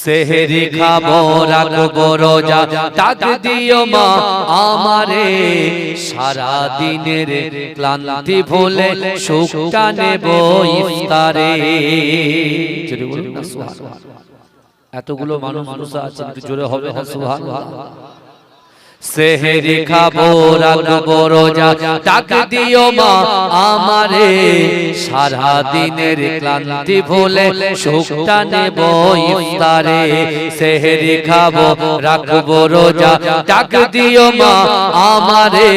সেহরি খাবো রাখবো রোজা ডাক দিও মা আমারে সারা দিনের ক্লান্তি ভুলে সুখটা নেব ইফতারে। জোরে বলুন না সুবহানাল্লাহ। এতগুলো মানুষ বসে আছেন, একটু জোরে হবে না সুবহানাল্লাহ। সেহরি খাবো রাখবো রোজা ডাক দিও মা আমারে সারা দিনের ক্লান্তি ভুলে সুখটা নেব ইফতারে। সেহরি খাবো রাখবো রোজা ডাক দিও মা আমারে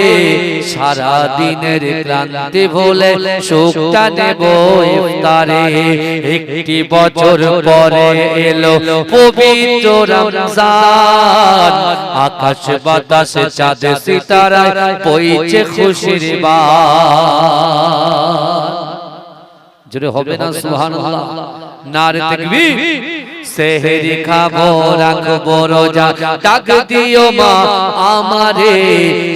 সারা দিনের ক্লান্তি ভুলে সুখটা নেব ইফতারে। একটি বছর পরে এলো পবিত্র রমজান, আকাশ বাতাসে চাঁদ সিতারায় বইছে খুশির বান। জোরে হবে না সুবহানাল্লাহ, নারে তাকবীর। সেহরি খাবো রাখবো রোজা ডাক দিও মা আমারে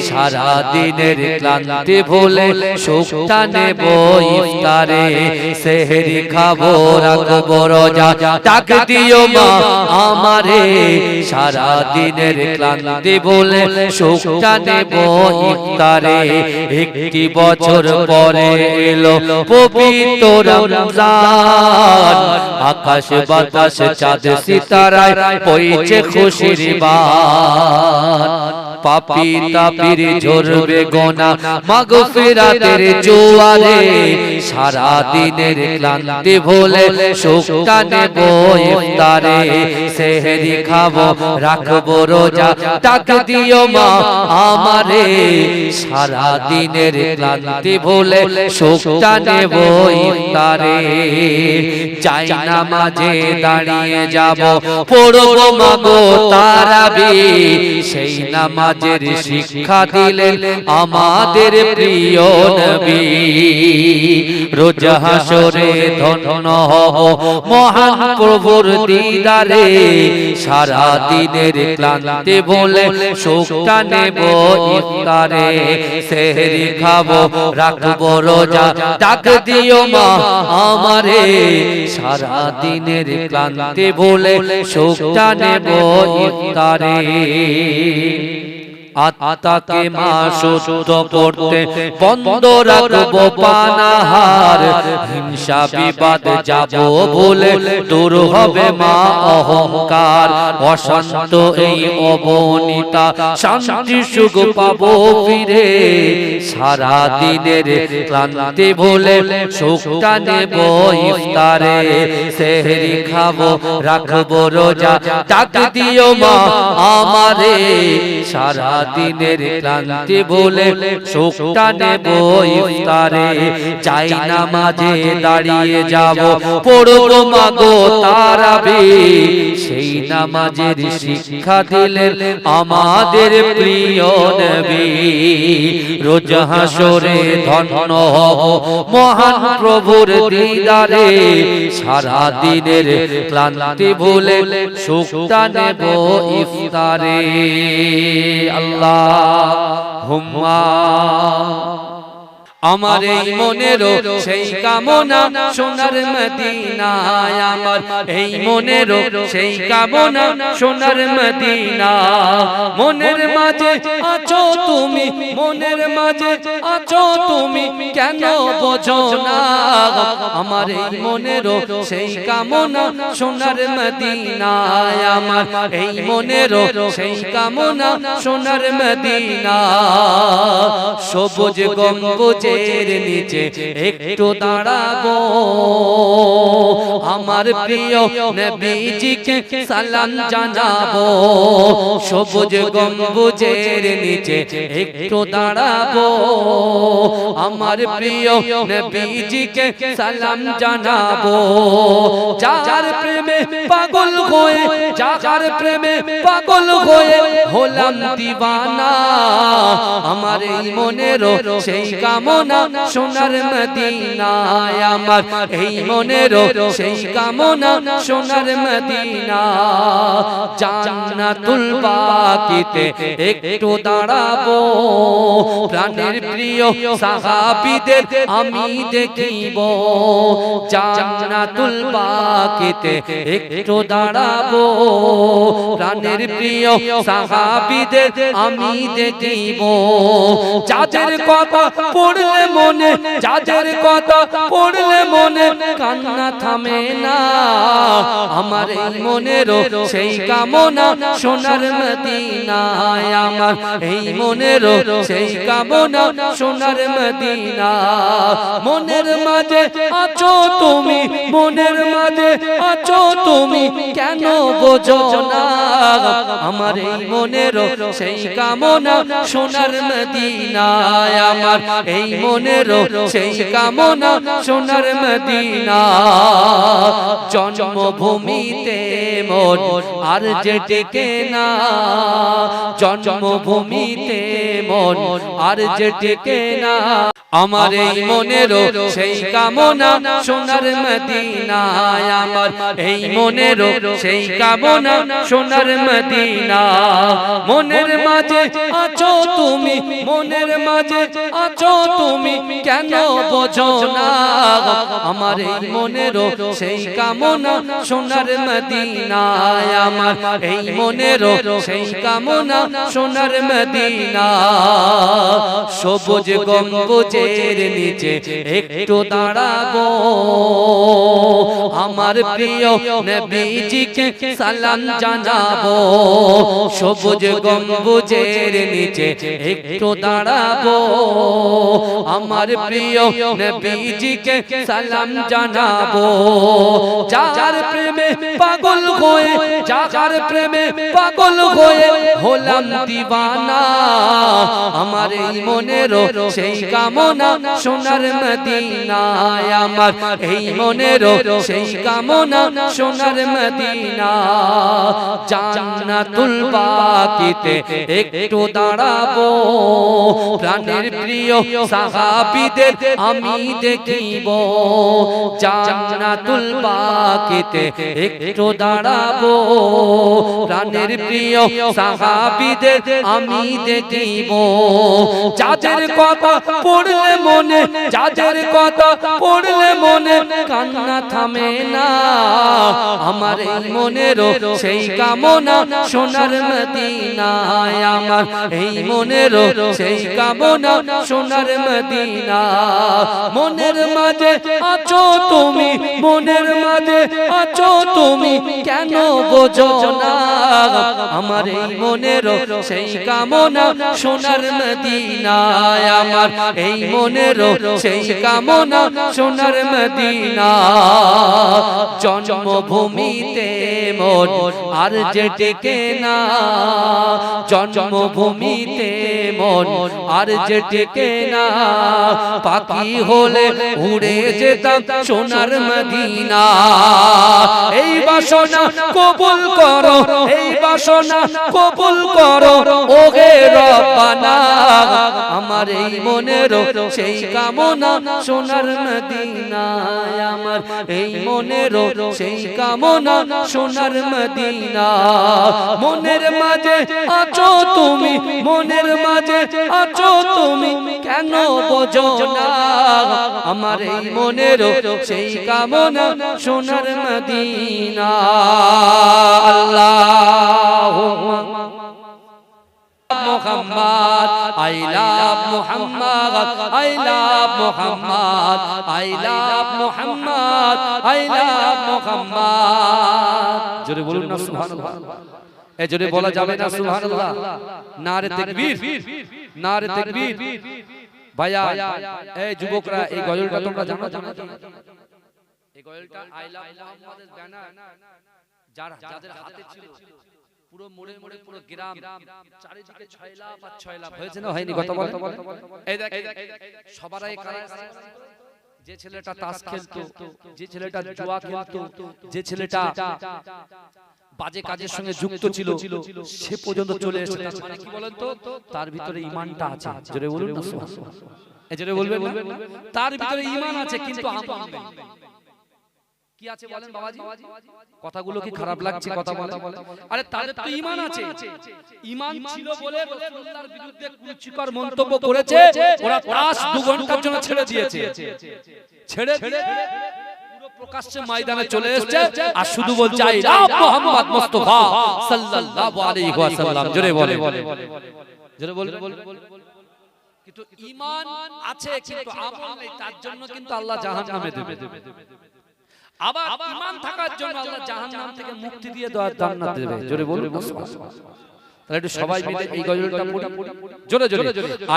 সারা দিনের ক্লান্তি ভুলে সুখটা নেব ইফতারে। সেহরি খাবো রাখবো রোজা ডাক দিও মা আমারে সারা দিনের ক্লান্তি ভুলে সুখটা নেব ইফতারে। একটি বছর পরে এলো পবিত্র রমজান, আকাশ বাতাসে চাঁদ সিতারায় বইছে খুশির বান। পাপী তাপির ঝরবে গোনা মাগফিরাতের জোয়ারে সারা দিনের ক্লান্তি ভুলে সুখটা নেব ইফতারে। সেহরি খাবো রাখবো রোজা ডাক দিও মা আমারে সারা দিনের ক্লান্তি ভুলে সুখটা নেব ইফতারে। চাই নামাজে দাঁড়িয়ে যাব পড়বো মাগো তারাবি, সেই নামাজের শিক্ষা দিলেন আমাদের প্রিয় নবী। রোজ হাসরে ধন্য হব মহান প্রভুর দিদারে সারা দিনের ক্লান্তি ভুলে সুখটা নেব ইফতারে। সেহরি খাবো রাখবো রোজা ডাক দিও মা আমারে সারা দিনের ক্লান্তি ভুলে সুখটা নেব ইফতারে। আত্মাকে মা সুস্থ করতে বন্ধ রাখবো পানাহার, হিংসা বিবাদ যাব ভুলে দূর হবে মা অহংকার। অশান্ত এই অবনীতা শান্তি সুখ পাবো ফিরে সারা দিনের ক্লান্তি ভুলে সুখটা নেব ইফতারে। সেহরি খাবো রাখবো রোজা ডাক দিও মা আমারে সারা দিনের ক্লান্তি ভুলে সুখটা নেব ইফতারে। চাই নামাজে দাঁড়িয়ে যাব পড়বো মাগো তারাবি, সেই নামাজের শিক্ষা দিলেন আমাদের প্রিয় নবী। রোজ হাসরে ধন্য হব মহান প্রভুর দিদারে সারা দিনের ক্লান্তি ভুলে সুখটা নেব ইফতারে। আল্লাহুম্মা আমার এই মনেরও সেই কামনা সোনার মদিনায়, আমার এই মনেরও সেই কামনা সোনার মদিনা। মনের মাঝে আছো তুমি, মনের মাঝে আছো তুমি, কেন বোঝো না? আমার এই মনেরও সেই কামনা সোনার মদিনায়, আমার এই মনেরও সেই কামনা সোনার মদিনা। সবুজ গম্বুজের নিচে একটু দাঁড়াবো, আমার প্রিয় নবীজিকে সালাম জানাবো। সবুজ গম্বুজের নিচে একটু দাঁড়াবো, আমার প্রিয় নবীজিকে সালাম জানাবো। যার প্রেমে পাগল হয়ে, যার প্রেমে পাগল হয়ে হলাম দিওয়ানা, আমার এই মনেরও সেই কামনা কামনা সোনার মদিনায় আমার এই মনেরও সেই কামনা সোনার মদিনা জান্নাতুল বাকিতে একটু দাঁড়াবো প্রাণের প্রিয় সাহাবীদের আমি দেখিব জান্নাতুল বাকিতে একটু দাঁড়াবো প্রাণের প্রিয় সাহাবীদের আমি দেখিব যাদের কথা পড়লে মনে যাদের কথা পড়লে মনে কান্না থামে না আমার এই মনেরও সেই কামনা সোনার মদিনায় আমার এই মনেরও সেই কামনা সোনার মদিনা মনের মাঝে আছো তুমি মনের মাঝে আছো তুমি কেন বোঝো না আমার এই মনেরও সেই কামনা সোনার মদিনায় আমার এই মনেরও সেই কামনা সোনার মদিনা জন্মভূমিতে মন আর যে টেকে না জন্মভূমিতে মন আর যে টেকে না আমার এই মনেরও সেই কামনা সোনার মদিনায় আমার এই মনেরও সেই কামনা সোনার মদিনা মনের মাঝে আছো তুমি মনের মাঝে আছো তুমি কেন বোঝো না আমার এই মনেরও সেই কামনা সোনার মদিনায় আমার এই মনেরও সেই কামনা সোনার মদিনা সবুজ গম্বুজের নিচে একটু দাঁড়াবো আমার প্রিয় নবীজিকে সালাম জানাবো সবুজ গম্বুজের নিচে একটু দাঁড়াবো আমার প্রিয় নবীজিকে সালাম জানাবো যার প্রেমে পাগল হয়ে যার প্রেমে পাগল হয়ে হলাম দিওয়ানা আমার এই মনেরও সেই কামনা সোনার মদিনায় আমার এই মনেরও সেই কামনা সোনার মদিনা জান্নাতুল বাকিতে একটু দাঁড়াবো প্রাণের প্রিয় সাহাবীদের আমি দেখিব জান্নাতুল বাকিতে একটু দাঁড়াবো প্রাণের প্রিয় সাহাবীদের আমি দেখিব যাদের কথা পড়লে মনে যাদের কথা পড়লে মনে কান্না থামে না আমার এই মনেরও সেই কামনা সোনার মদিনায় আমার এই মনেরও সেই কামনা সোনার মদিনা মনের মাঝে আছো তুমি মনের মাঝে আছো তুমি কেন বোঝো না আমার এই মনেরও সেই কামনা সোনার মদিনায় আমার এই মনেরও সেই কামনা সোনার মদিনা জন্মভূমিতে মন আর যে টেকে না জন্মভূমিতে মন আর যে টেকে না পাখি হলে উড়ে যেতাম সোনার মদিনা এই বাসনা কবুল করো এই বাসনা কবুল করো ওহে রব্বানা আমার এই মনেরও সেই কামনা সোনার মদিনায় আমার এই মনেরও সেই কামনা সোনার মদিনা মনের মাঝে আছো তুমি মনের মাঝে আছো তুমি কেন বোঝো না আমার এই মনেরও সেই কামনা সোনার মদিনা আল্লাহুম্মা Muhammad, I love Muhammad, I love Muhammad, I love Muhammad, I love Muhammad. জোরে বলুন না সুবহানাল্লাহ। এই জোরে বলা যাবে না সুবহানাল্লাহ। নারে তাকবীর, নারে তাকবীর। ভাইয়া এই যুবকরা এই গজলটা তোমরা জানো জানো? এই গজলটা I love Muhammad's ব্যানার যাদের হাতে ছিল পুরো মোড়ে মোড়ে পুরো গ্রাম চারিদিকে 6 লাখ আর 6 লাখ হয়েছে না হয়নি কথা বল এই দেখ সবাই কারা যে ছেলেটা তাস খেলতো যে ছেলেটা জুয়া খেলতো যে ছেলেটা বাজে কাজের সঙ্গে যুক্ত ছিল সে পর্যন্ত চলে এসেছে। মানে কি বলেন তো, তার ভিতরে ঈমানটা আছে। জোরে বলুন না সুবহানাল্লাহ। জোরে বলবেন না, তার ভিতরে ঈমান আছে কিন্তু আমল নেই। কি আছে বলেন বাবাজি? কথাগুলো কি খারাপ লাগছে কথা বলে? আরে তাদের তো ঈমান আছে, ঈমান ছিল বলে রাসূলুল্লাহর বিরুদ্ধে কুরুচিকর মন্তব্য করেছে, ওরা তাস 2 ঘন্টার জন্য ছেড়ে দিয়েছে। ছেড়ে দিয়ে পুরো প্রকাশ্যে ময়দানে চলে এসেছে আর শুধু বলছে আই লাভ মুহাম্মদ মুস্তাফা সাল্লাল্লাহু আলাইহি ওয়াসাল্লাম। জোরে বলে, জোরে বলে। কিন্তু ঈমান আছে কিন্তু আমল নেই, তার জন্য কিন্তু আল্লাহ জাহান্নামে দেবে। আবার ঈমান থাকার জন্য আল্লাহ জাহান্নাম থেকে মুক্তি দিয়ে দেওয়ার জান্নাত দেবে। জোরে বলুন সুবহানাল্লাহ। তাহলে একটু সবাই মিলে এই গজলটা পড়ি জোরে জোরে।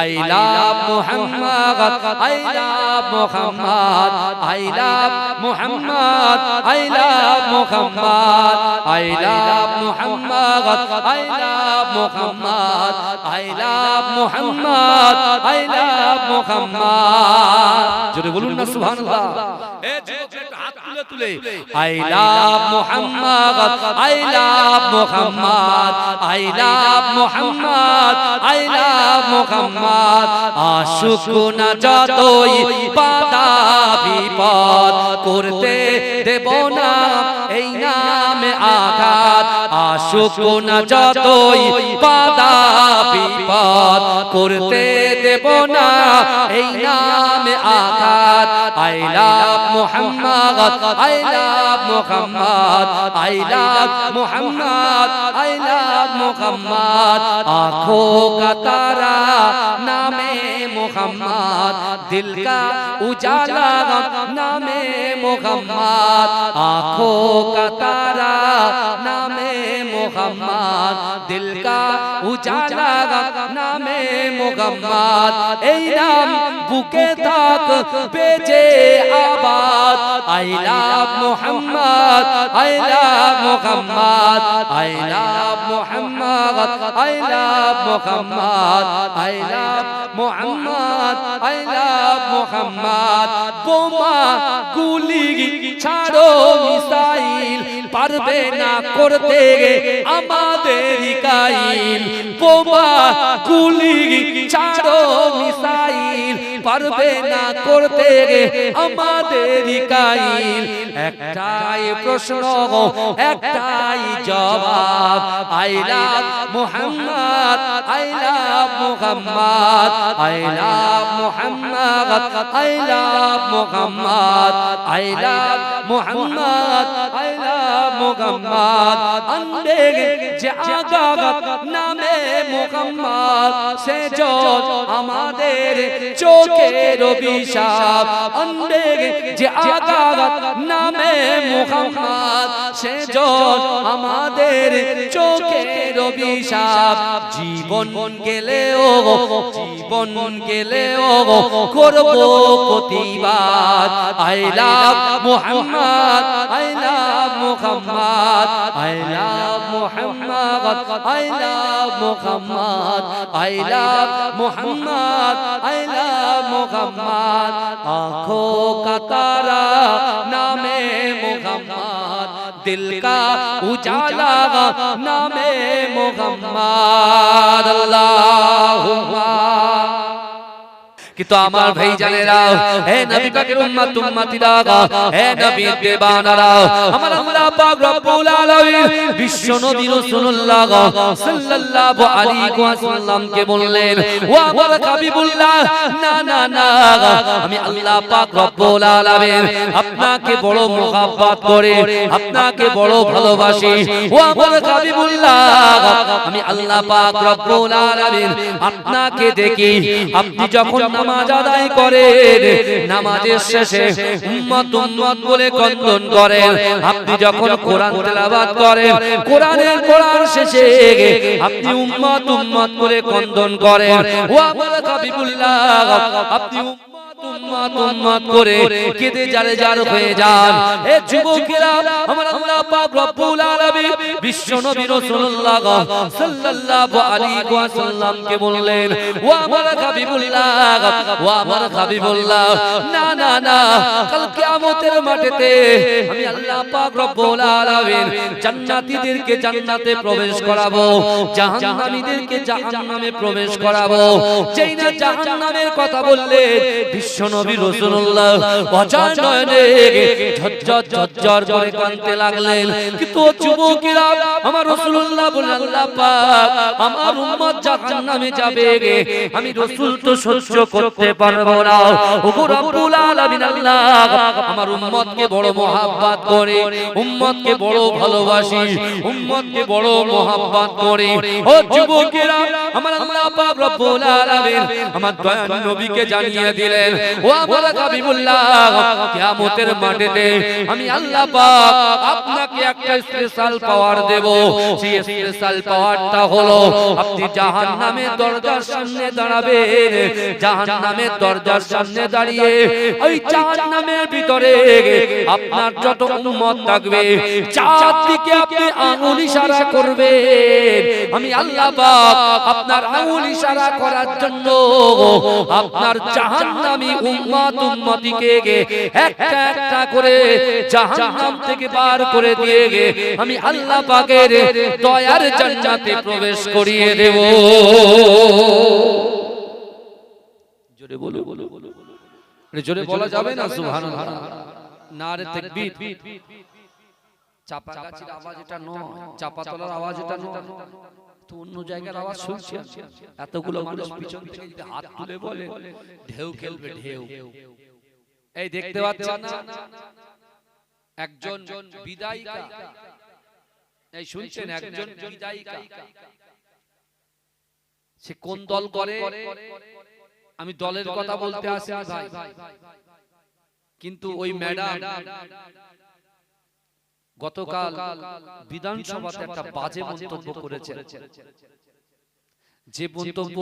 I love Muhammad, I love Muhammad, I love Muhammad, I love Muhammad, I love Muhammad, I love Muhammad, I love Muhammad, I love Muhammad. জোরে বলুন না সুবহানাল্লাহ। এ যুবক একটু হাত তুলে তুলে I love Muhammad, I love Muhammad, I love Muhammad, I love Muhammad. আশুক না যতই বাধা বিপদ, করতে দেব না এই নামে আঘাত। আশুক না যতই বাধা বিপদ, করতে দেব না এই নামে আঘাত। I love Muhammad, I love Muhammad, I love Muhammad, I love Muhammad. आँखों का तारा नामे मुहम्मद, दिल का उजाला नामे मुहम्मद। आँखों का तारा नामे मुहम्मद, दिल का उजाला नामे मुहम्मद। এই নাম বুকে থাক বেজে আবাদ। I love Muhammad, I love Muhammad, I love Muhammad, I love Muhammad, I love Muhammad, I love Muhammad. বোমা গুলি ছাড়ো মিসাইল, পারবে না করতে আমাদের কাইল। বোমা গুলি ছাড়ো মিসাইল, পারবে না করতে আমাদের কাইল। একটাই প্রশ্ন, একটাই জবাব। I love Muhammad, I love Muhammad, I love Muhammad, I love Muhammad, I love Muhammad, I love Muhammad. Andre যে আগাত নামে মুহাম্মদ, সে জল আমাদের চোখের অভিশাপ। আন্দে যে আগাত নামে মুহাম্মদ, সে জল আমাদের চোখের অভিশাপ। জীবন গেলেও, জীবন গেলেও করব প্রতিবাদ। I love Muhammad, I love Muhammad, I love Muhammad, I love Muhammad, I love Muhammad, I love Muhammad. आँखों का तारा नामे मुहम्मद, दिल का उजाला नामे मुहम्मद। अल्लाहुम्मा। কিন্তু আমার ভাই জানেরা, হে নবী পাকের উম্মত উম্মতিরা, হে নবী দেবানারা, আমার আল্লাহ পাক রব্বুল আলামিন বিশ্ব নবী রাসূলুল্লাহ সাল্লাল্লাহু আলাইহি ওয়াসাল্লাম কে বললেন, ও আমার হাবিবুল্লাহ, না না না, আমি আল্লাহ পাক রব্বুল আলামিন আপনাকে বড় মুহাব্বত করে, আপনাকে বড় ভালোবাসি। ও আমার হাবিবুল্লাহ, আমি আল্লাহ পাক রব্বুল আলামিন আপনাকে দেখি, আপনি যখন নামাজ আদায় করেন, নামাজের শেষে উম্মত উম্মত বলে কন্দন করেন। আপনি যখন কোরআন তেলাওয়াত করেন, কোরআনের কোরআন শেষে আপনি উম্মত উম্মত বলে কন্দন করেন। ও আমার হাবিবুল্লাহ, আপনি উম্মত উম্মত করে কেঁদে জারে জার হয়ে যান। এ যুবকেরা, আমার আল্লাহ পাক রব্বুল আলামিন বিশ্বনবী রাসূলুল্লাহ সাল্লাল্লাহু আলাইহি ওয়াসাল্লামকে বললেন, ও আমার হাবিবুল্লাহ, ও আমার হাবিবুল্লাহ, না না না, কাল কিয়ামতের মাঠেতে আমি আল্লাহ পাক রব্বুল আলামিন জান্নাতীদেরকে জান্নাতে প্রবেশ করাবো, জাহান্নামীদেরকে জাহান্নামে প্রবেশ করাবো। যেই না জাহান্নামের কথা বললে বিশ্বনবী রাসূলুল্লাহ অজান নয়নে ঝরঝর ঝরঝর করে কাঁদতে লাগলেন। কিন্তু যুবকেরা, আমার রাসূলুল্লাহ বলেন, আল্লাহ পাক আমার উম্মত জাহান্নামে যাবে, আমি রাসূল তো সহ্য করতে পারবো না। ওগো রব্বুল আলামিন, আল্লাহ আমার উম্মতকে বড় মহব্বত করে, উম্মতকে বড় ভালোবাসি, উম্মতকে বড় মহব্বত করে। ও যুবকেরা, আমার আল্লাহ পাক রব্বুল আলামিন আমার দয়ার নবীকে জানিয়ে দিলেন, ও আমার হাবিবুল্লাহ, কিয়ামতের মাঠেতে আমি আল্লাহ পাক আপনাকে একটা স্পেশাল পাওয়ার দেব। সেই স্পেশাল পাওয়ারটা হলো আপনি জাহান্নামের দরজার সামনে দাঁড়াবেন। জাহান্নামের দরজার সামনে দাঁড়িয়ে ওই জাহান্নামের ভিতরে আপনার যত উম্মত থাকবে চারদিকে আপনি আঙ্গুল ইশারা করবেন। আমি আল্লাহ পাক আপনার আঙ্গুল ইশারা করার জন্য আপনার জাহান্নামী উম্মত উম্মতিকে একটা একটা করে জাহান্নাম থেকে বার করে দিয়ে আমি আল্লাহ পাকের দয়ার জান্নাতে প্রবেশ করিয়ে দেব। জোরে বলো, জোরে বলা যাবে না সুবহানাল্লাহ, নারে তাকবীর। চাপা গাছের আওয়াজ এটা নয়, চাপা তলার আওয়াজ এটা নয়, তো অন্য জায়গার আওয়াজ শুনছি। এতগুলো মানুষ পিছন থেকে যদি হাত তুলে বলে ঢেউ খেলবে, ঢেউ। এই দেখতে পাচ্ছেন না, একজন বিদায়িকা, এই শুনছেন, একজন বিদায়িকা, সে কোন দল করে আমি দলের কথা বলতে আসি ভাই, কিন্তু ওই ম্যাডাম গতকাল বিধানসভাতে একটা বাজে মন্তব্য করেছে। যে মন্তব্য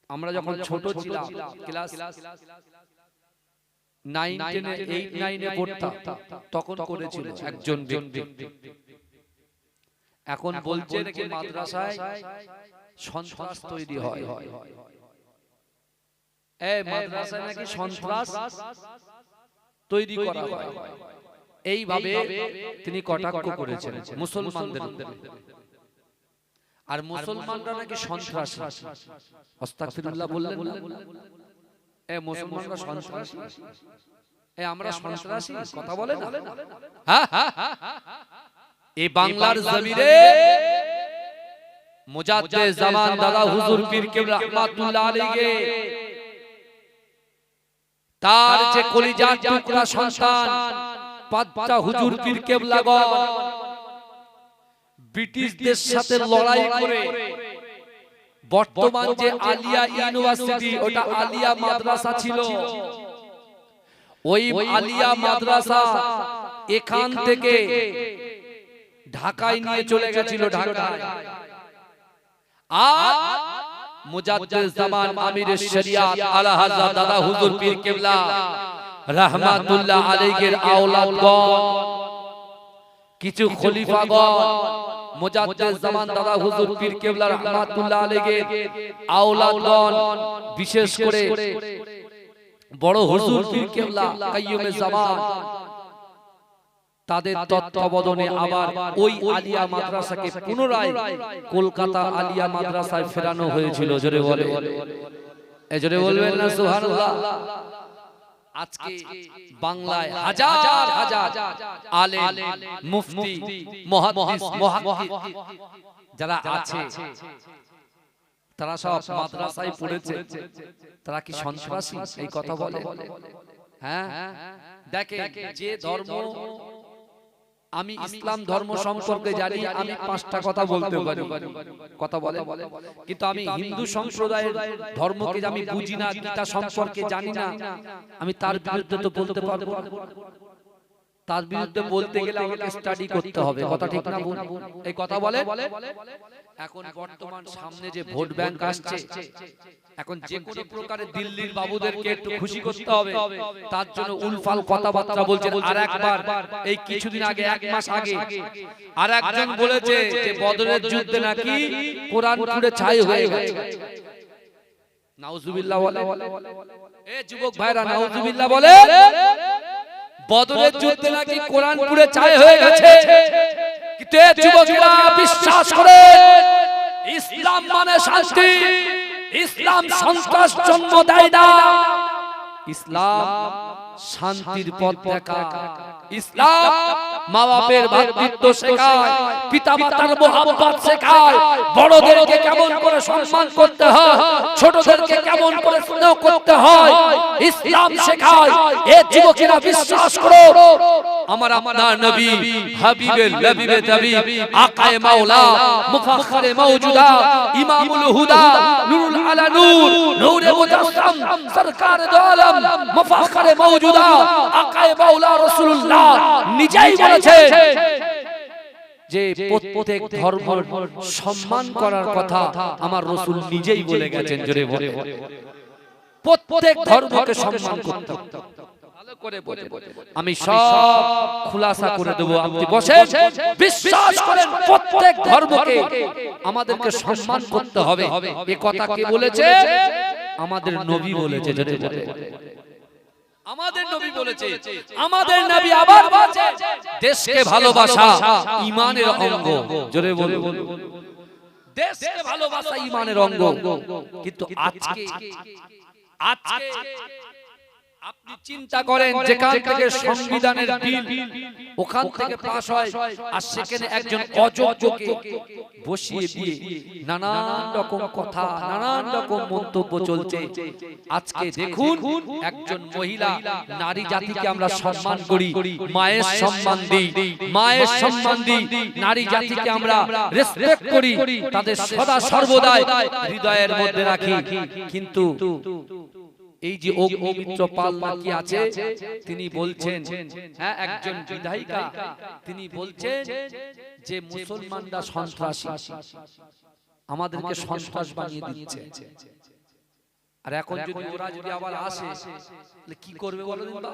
আমরা যখন ছোট ছিলাম, ক্লাস 9 10 8 9 এ পড়তাম, তখন করেছিল একজন ব্যক্তি। এখন বলছে নাকি মাদ্রাসায় সন্ত্রাস তৈরি হয়, এই মাদ্রাসায় নাকি সন্ত্রাস তৈরি করা হয়। এইভাবে তিনি কটাক্ষ করেছেন মুসলমানদের। আর মুসলমানরা নাকি সন্ত্রাস। আস্তাগফিরুল্লাহ বললেন না, এই মুসলমানরা সন্ত্রাসী, এই আমরা সন্ত্রাসী কথা বলে না। হ্যাঁ, এই বাংলার জমিনে মুজাদ্দিদ জামান দাদা হুজুর পীর কেবলা রাহমাতুল্লাহ আলাইহি তার যে কলিজার টুকরা সন্তান পাঁচটা হুজুর পীর কেবলাগণ ব্রিটিশদের সাথে লড়াই করে বর্তমান যে আলিয়া ইউনিভার্সিটি, ওটা আলিয়া মাদ্রাসা ছিল, ওই আলিয়া মাদ্রাসা এখান থেকে ঢাকায় নিয়ে চলে গেছিল। ঢাকায় আর মুজাদ্দিদ জামান আমিরের শরিয়াত আলা হযরত দাদা হুজুর পীর কেবলা রাহমাতুল্লাহ আলাইহির আওলাদগণ, কিছু খলিফাগণ মুজাদ্দিদ জামান দাদা হুজুর পীর কেবলা রাহমাতুল্লাহ আলাইহির আওলাদগণ, বিশেষ করে বড় হুজুর পীর কেবলা কাইয়ুমে জামান, তাদের তত্ত্বাবধানে আবার ওই আলিয়া মাদ্রাসাকে পুনরায় কলকাতা আলিয়া মাদ্রাসায় ফেরানো হয়েছিল। জোরে বলে, জোরে বলবেন না সুবহানাল্লাহ। আজকে বাংলায় হাজার হাজার আলেম, মুফতি, মুহাদ্দিস, মুহাক্কিক যারা আছে, তারা সব মাদ্রাসায় পড়েছে। তারা কি সন্ত্রাসী এই কথা বলে? হ্যাঁ, দেখেন, যে ধর্ম, আমি ইসলাম ধর্ম সম্পর্কে জানি, আমি 5টা কথা বলতে পারি, কথা বলে, কিন্তু আমি হিন্দু সম্প্রদায়ের ধর্মকে আমি বুঝি না, গীতা সম্পর্কে জানি না, আমি তার বিরুদ্ধে তো বলতে পারবো না। তার বিরুদ্ধে বলতে গেলে আমাকে স্টাডি করতে হবে, কথা ঠিক না বল? এই কথা বলে। এখন বর্তমান সামনে যে ভোট ব্যাংক আসছে, এখন যে কোনো প্রকারে দিল্লির বাবুদেরকে একটু খুশি করতে হবে, তার জন্য উলফাল কথাবার্তা বলছেন। আর একবার এই কিছুদিন আগে, এক মাস আগে আর একজন বলেছে যে বদরের যুদ্ধে নাকি কোরআন পুড়ে ছাই হয়ে গেছে। নাউজুবিল্লাহ বলে। এ যুবক ভাইরা নাউজুবিল্লাহ বলে। বদরের যুদ্ধে নাকি কোরআন পুড়ে ছাই হয়ে গেছে। কিন্তু এ যুবকেরা বিশ্বাস করে ইসলাম মানে শান্তি, ইসলাম সন্ত্রাস জন্ম দেয় না, ইসলাম শান্তির পথ দেখায়, ইসলাম মা বাপের ভাতৃত্ব শেখায়, পিতা মাতার মোহাব্বত শেখায়, বড়দেরকে কেমন করে সম্মান করতে হয়, ছোটদেরকে কেমন করে স্নেহ করতে হয়, ইসলাম শেখায়। এ যুবকেরা বিশ্বাস করো আমার আপনার নবী হাবিবে লবিবে তাবিব আকায়ে মাওলা মুফাখরে মওজুদা ইমামুল হুদা নূরুল আলা নূর নূরে মুজাসসাম সরকার দো আলম মুফাখরে মওজুদা আকায়ে মাওলা রাসূলুল্লাহ নিজেই বলেছে যে প্রত্যেক ধর্মের সম্মান করার কথা আমার রাসূল নিজেই বলে গেছেন। জোরে বলে প্রত্যেক ধর্মকে সম্মান করতে হবে। আমি সব খুলাসা করে দেব, আপনি বসেন। বিশ্বাস করেন প্রত্যেক ধর্মকে আমাদেরকে সম্মান করতে হবে। এই কথা কে বলেছে? আমাদের নবী বলেছে। আমাদের নবী বলেছে, আমাদের নবী আবার বলেছে দেশকে ভালোবাসা ঈমানের অঙ্গ। জোরে বলুন, দেশকে ভালোবাসা ঈমানের অঙ্গ। কিন্তু আজকে আপনি চিন্তা করেন যেখান থেকে সংবিধানের বিল ওখান থেকে পাস হয়, আর সেখানে একজন অযোগ্যকে বসিয়ে দিয়ে নানান রকম কথা, নানান রকম মন্তব্য চলছে। আজকে দেখুন একজন মহিলা, নারী জাতিকে আমরা সম্মান করি, মায়ের সম্মান দিই, মায়ের সম্মান দিই, নারী জাতিকে আমরা রেসপেক্ট করি, তাদের সদা সর্বদাই হৃদয়ের মধ্যে রাখি। কিন্তু এই যে অগ্নিমিত্র পাল কি আছে, তিনি বলছেন, হ্যাঁ একজন বিধায়িকা, তিনি বলছেন যে মুসলমানরা সন্ত্রাসী, আমাদেরকে সন্ত্রাস বানিয়ে দিচ্ছে। আর এখন যদি ওরা যদি আবার আসে তাহলে কি করবে বলো দিন?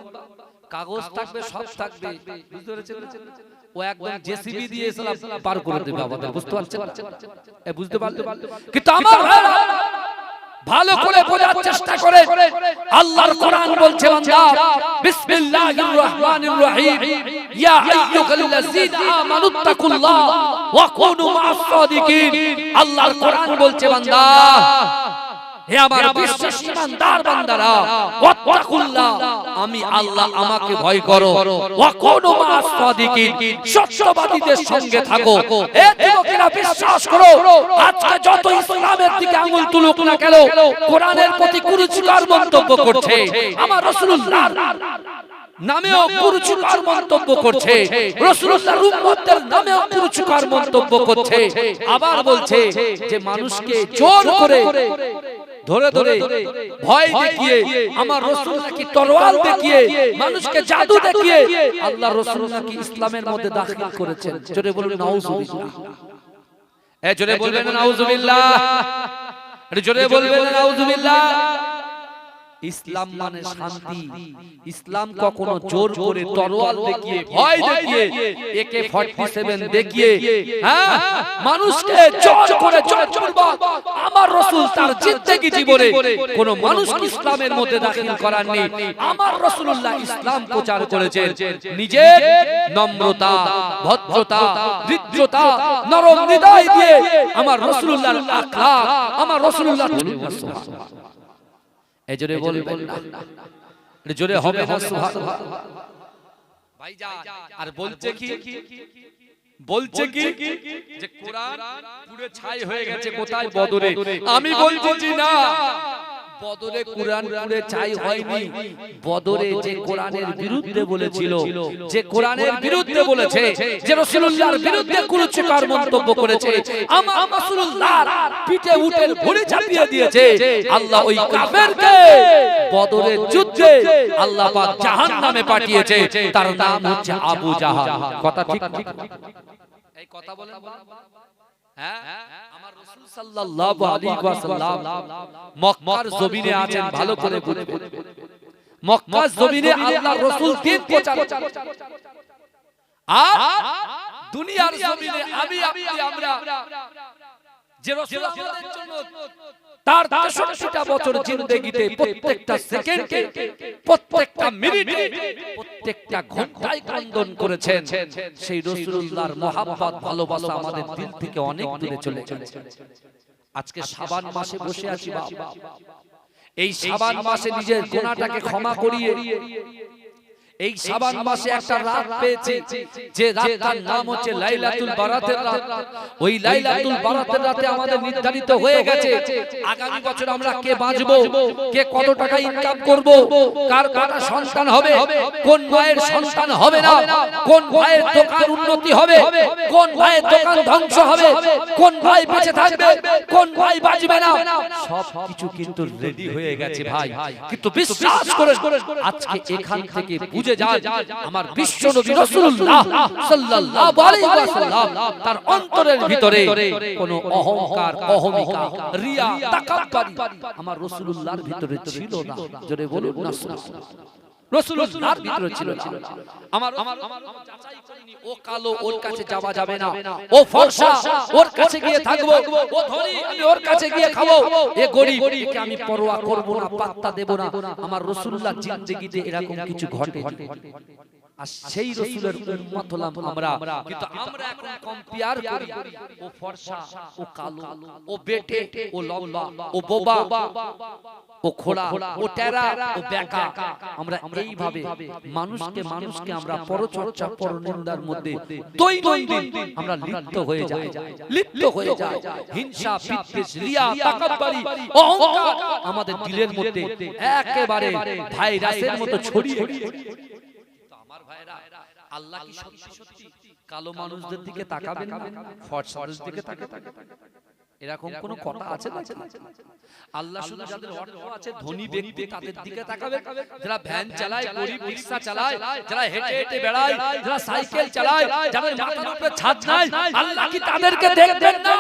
কাগজ থাকবে, সব থাকবে, বুঝতে পেরেছেন? ও একদম জেসিবি দিয়ে পার করে দেবে আমাদের, বুঝতে পারছেন? বুঝতে পারলে কিন্তু আমার ভালো করে বোঝার চেষ্টা করে। আল্লাহর কোরআন বলছে বান্দা বিসমিল্লাহির রহমানির রহিম ইয়া আইয়ুহাল্লাযীনা আমানুত্তাকুল্লাহ ওয়া কুনু মা'আস সাদিকিন। আল্লাহর কোরআন বলছে বান্দা, হে আমার বিশ্বাসী ইমানদার বান্দারা, ওয়াত্তাকুল্লাহ, আমি আল্লাহ, আমাকে ভয় করো, ওয়া কুনু মা'আস সাদিকিন, সত্যবাদীদের সঙ্গে থাকো। এ যুবকেরা বিশ্বাস করো, আজকে যত ইসলামের দিকে আঙুল তুলুক না কেন, কোরআনের প্রতি কুরুচিকর মন্তব্য করছে, আমার রাসূলুল্লাহর নামেও কুরুচিকর মন্তব্য করছে, রাসূলুল্লাহর উম্মতের নামেও কুরুচিকর মন্তব্য করছে। আবার বলছে যে মানুষকে জোর করে ধরে ধরে ভয় দেখিয়ে, আমার রাসূল নাকি তরোয়াল দেখিয়ে, মানুষকে জাদু দেখিয়ে আল্লাহর রাসূল নাকি ইসলামের মধ্যে দাখিল করেছেন। জোরে বলুন নাউজুবিল্লাহ। জোরে বলবেন নাউজুবিল্লাহ, জোরে বলবেন নাউজুবিল্লাহ। ইসলাম মানে শান্তি। ইসলাম কখনো জোর করে তরোয়াল দেখিয়ে, ভয় দেখিয়ে, AK-47 দেখিয়ে মানুষকে জোর করে আমার রাসূল তার জিন্দেগি জীবনে কোন মানুষকে ইসলামের মধ্যে দাখিল করাননি। আমার রাসূলুল্লাহ ইসলাম প্রচার করেছেন নিজের নম্রতা, ভদ্রতা, হৃদ্যতা, নরম হৃদয় দিয়ে। আমার রাসূলুল্লাহর আখলাক, আমার রাসূলুল্লাহ এই জোরে বলবেন না, জোরে হবে না সুবহানাল্লাহ ভাইজান। আর বলছে কি, বলছে কি যে কোরআন পুরো ছাই হয়ে গেছে কোথায়? বদরে। আমি বলছি না, বদরে কোরআন পড়ে চাই হয়নি, বদরে যে কোরআনের বিরুদ্ধে বলেছিল, যে কোরআনের বিরুদ্ধে বলেছে, যে রাসূলুল্লাহর বিরুদ্ধে কুরুচিকর মন্তব্য করেছে, আমার রাসূলুল্লাহর পিঠে উটের ভুঁড়ি চাপিয়ে দিয়েছে, আল্লাহ ওই কাফেরকে বদরের যুদ্ধে আল্লাহ পাক জাহান্নামে পাঠিয়েছে। তার নাম হচ্ছে আবু জাহাল। কথা ঠিক ঠিক এই কথা বলেন হ্যাঁ। আমার রাসূল সাল্লাল্লাহু আলাইহি ওয়াসাল্লাম মক্কার জমিনে আছেন, ভালো করে বুঝবেন। মক্কার জমিনে আল্লাহর রাসূল দিন প্রচার, আর দুনিয়ার জমিনে আমি আপনি আমরা যে রাসূল আমাদের জন্য তার 63টা বছর জিন্দেগিতে প্রত্যেকটা সেকেন্ডে, প্রত্যেকটা মিনিটে, প্রত্যেকটা ঘন্টায় ক্রন্দন করেছেন, সেই রাসূলুল্লাহর মহব্বত ভালোবাসা আমাদের দিল থেকে অনেক দূরে চলে গেছে। আজকে শাবান মাসে বসে আছি বাবা, এই শাবান মাসে নিজের গুনাহটাকে ক্ষমা করিয়ে, এই শাবান মাসে একটা রাত পেয়েছি, যে রাতটার নাম হচ্ছে লাইলাতুল বারাতের রাত। ওই লাইলাতুল বারাতের রাতে আমাদের নির্ধারিত হয়ে গেছে আগামী বছর আমরা কে বাঁচবো, কে কত টাকা ইনকাম করব, কার কটা সন্তান হবে, কোন ভাইয়ের সন্তান হবে না, কোন ভাইয়ের দোকান উন্নতি হবে, কোন ভাইয়ের দোকান ধ্বংস হবে, কোন ভাই বেঁচে থাকবে, কোন ভাই বাঁচবে না, সব কিছু কিন্তু রেডি হয়ে গেছে ভাই। কিন্তু বিশ্বাস করেন আজকে এখান থেকে বুঝে যায় আমার বিশ্বনবী রাসূলুল্লাহ সাল্লাল্লাহু আলাইহি ওয়াসাল্লাম তার অন্তরের ভিতরে কোনো অহংকার, অহমিকা, রিয়া, তাকাব্বুরি আমার রাসূলুল্লাহর ভিতরে ছিল না। জোরে বলুন না, রাসূলুল্লাহর ভিতরে ছিল না। আমার যাচাই করিনি, ও কালো ওর কাছে যাওয়া যাবে না, ও ফর্সা ওর কাছে গিয়ে থাকবো, ও ধনী আমি ওর কাছে গিয়ে খাবো, এ গরীব একে আমি পরোয়া করব না, পাত্তা দেব না। আমার রাসূলুল্লাহর জিন্দেগিতে এরকম কিছু ঘটে, আর সেই রাসূলের উম্মত হলাম আমরা। কিন্তু আমরা এখন কম্পেয়ার করি, ও ফর্সা, ও কালো, ও বেটে, ও লম্বা, ও বোবা, ও খোড়া, ও টেরা, ও বেকা। আমরা এইভাবে মানুষকে আমরা পরচর্চা, পরনিন্দার মধ্যে দৈনন্দিন আমরা লিপ্ত হয়ে যাই, হিংসা, বিদ্বেষ, রিয়া, তাকাব্বুরি, অহংকার আমাদের দিলের মধ্যে একেবারে ভাইরাসের মতো ছড়িয়ে গেছে। আমার ভাইরা, আল্লাহ কি সত্যি সত্যি কালো মানুষদের দিকে তাকাবেন না, ফর্সা মানুষদের দিকে তাকাবেন? এরকম কোন কথা আছে না? আল্লাহ শুধু যাদের অর্থ আছে, ধনী ব্যক্তি, তাদের দিকে তাকাবে। যারা ভ্যান চালায়, গরিব রিকশা চালায়, যারা হেঁটে হেঁটে বেড়ায়, যারা সাইকেল চালায়, যাদের মাথার উপরে ছাদ নাই, আল্লাহ কি তাদেরকে দেখবেন না?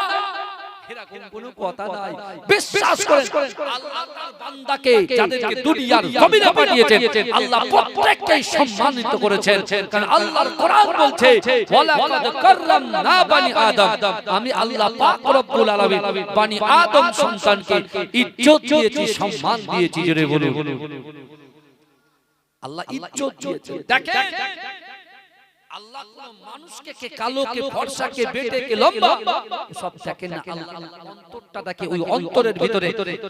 এরকম কোনো কথা নাই। বিশ্বাস করেন আল্লাহ তার বান্দাকে যাদেরকে দুনিয়ার জমিনে পাঠিয়েছেন, আল্লাহ প্রত্যেককেই সম্মানিত করেছেন। কারণ আল্লাহর কোরআন বলছে, ওয়ালাকাদ কাররামনা বানি আদম, আমি আল্লাহ পাক রব্বুল আলামিন বানি আদম সন্তানকে ইজ্জত দিয়েছি, সম্মান দিয়েছি। জোরে বলুন, আল্লাহ ইজ্জত দিয়েছেন। দেখেন আল্লাহ কোন মানুষকে, কে কালো, কে ফর্সা, কে বেটে, কে লম্বা, সব দেখেন না। আল্লাহ অন্তরটা দেখে, ওই অন্তরের ভিতরে